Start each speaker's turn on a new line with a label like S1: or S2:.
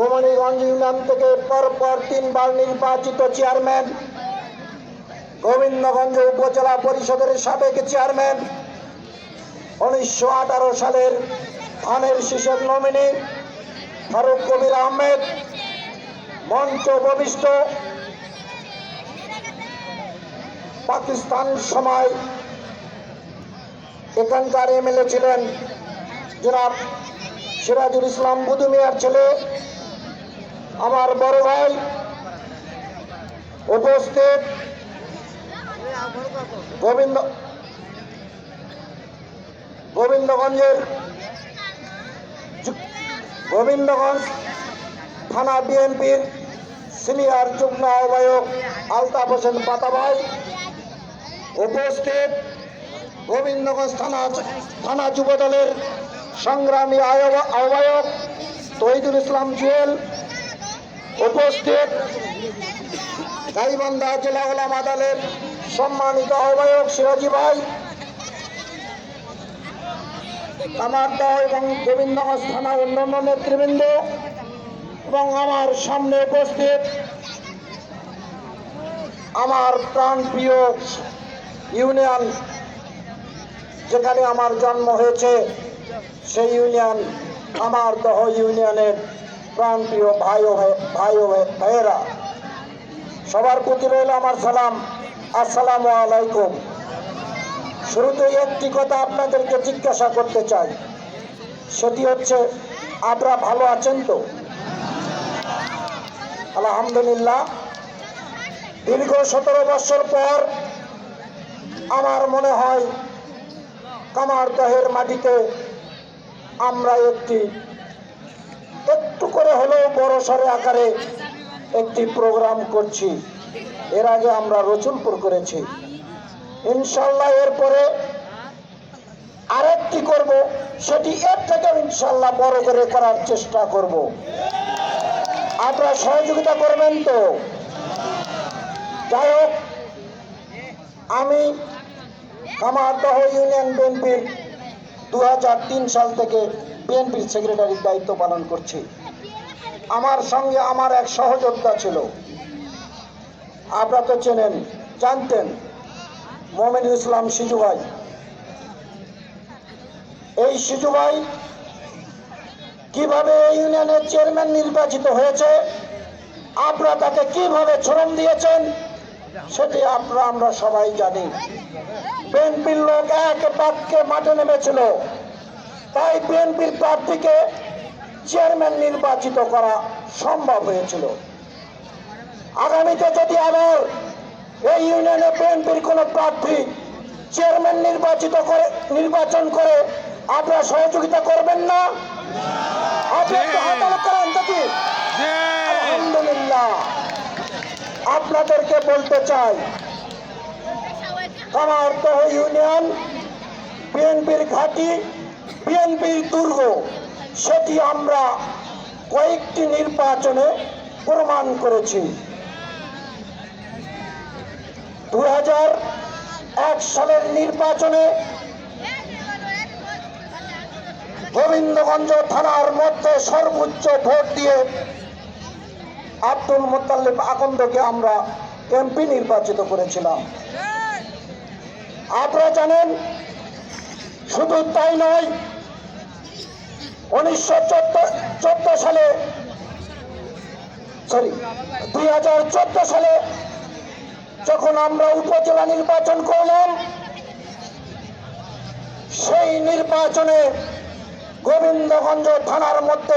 S1: গোমতীগঞ্জ union থেকে পরপর 3 বার নির্বাচিত চেয়ারম্যান, গোবিন্দগঞ্জ উপজেলা পরিষদের সাবেক চেয়ারম্যান, 1918 সালের ধানের শীষের নমিনি ফারুক কবির আহমেদ, মঞ্চ উপবিষ্ট পাকিস্তান সময় এখানকার এমএলএ ছিলেন জনাব সিরাজুল ইসলাম বুধু মিয়ার ছেলে, আমার বড় ভাই উপস্থিত গোবিন্দগঞ্জ থানা বিএনপির সিনিয়র যুগ্ম আহ্বায়ক আলতাফ হোসেন পাতাভাই, উপস্থিত গোবিন্দগঞ্জ থানা যুবদলের সংগ্রামী আহ্বায়ক তহিদুল ইসলাম জুয়েল, উপস্থিত গাইবান্ধা জেলা ওলামা দলের সম্মানিত আহ্বায়ক সিরাজি ভাই, কামারদহ এবং গোবিন্দগঞ্জ থানা অন্যান্য নেতৃবৃন্দ এবং আমার সামনে উপস্থিত আমার প্রাণপ্রিয় ইউনিয়ন, যেখানে আমার জন্ম হয়েছে সেই ইউনিয়ন কামারদহ ইউনিয়নের প্রাণপ্রিয় ভাই ও ভাইয়েরা, সবার প্রতি রইল আমার সালাম, আসসালামু আলাইকুম। শুরুতে একটি কথা আপনাদেরকে জিজ্ঞাসা করতে চাই, সেটি হচ্ছে আপনারা ভালো আছেন তো? আলহামদুলিল্লাহ। দীর্ঘ 17 বছর পর আমার মনে হয় কামারদহের মাটিতে আমরা একটু করে হলেও বড়সড় আকারে একটি প্রোগ্রাম করছি। এর আগে আমরা রসুলপুর করেছি, ইনশাল্লাহ এরপরে আরেকটি করব, সেটি এর থেকেও ইনশাল্লাহ বড় করে করার চেষ্টা করব। আপনারা সহযোগিতা করবেন তো? যাই হোক, আমি কামারদহ ইউনিয়ন বিএনপির 2003 সাল থেকে বিএনপির সেক্রেটারির দায়িত্ব পালন করছি। আমার সঙ্গে আমার এক সহযোদ্ধা ছিল, আপনারা তো জানতেন, মোমিনুল ইসলাম সিজু ভাই। এই সিজু ভাই কিভাবে ইউনিয়নের চেয়ারম্যান নির্বাচিত হয়েছে, আপনারা তাকে কিভাবে শ্রম দিয়েছেন, সেটি আমরা সবাই জানি। বিএনপির লোক এক বাক্যে মাঠে নেমেছিল, তাই বিএনপির প্রার্থীকে চেয়ারম্যান নির্বাচিত করা সম্ভব হয়েছিল। আগামীতে যদি আবার এই ইউনিয়নে বিএনপির কোনো প্রার্থী চেয়ারম্যান নির্বাচন করে আপনারা সহযোগিতা করবেন না? আলহামদুলিল্লাহ। আপনাদেরকে বলতে চাই, কামারদহ ইউনিয়ন বিএনপির ঘাঁটি, বিএনপির দুর্গ, সেটি আমরা কয়েকটি নির্বাচনে প্রমাণ করেছি। 2001 সালের নির্বাচনে গোবিন্দগঞ্জ থানার মধ্যে সর্বোচ্চ ভোট দিয়ে আব্দুল মোত্তালিব আকন্দকে আমরা এমপি নির্বাচিত করেছিলাম। আপনারা জানেন, শুধু তাই নয়, 2014 সালে যখন আমরা উপজেলা নির্বাচন করলাম, সেই নির্বাচনে গোবিন্দগঞ্জ থানার মধ্যে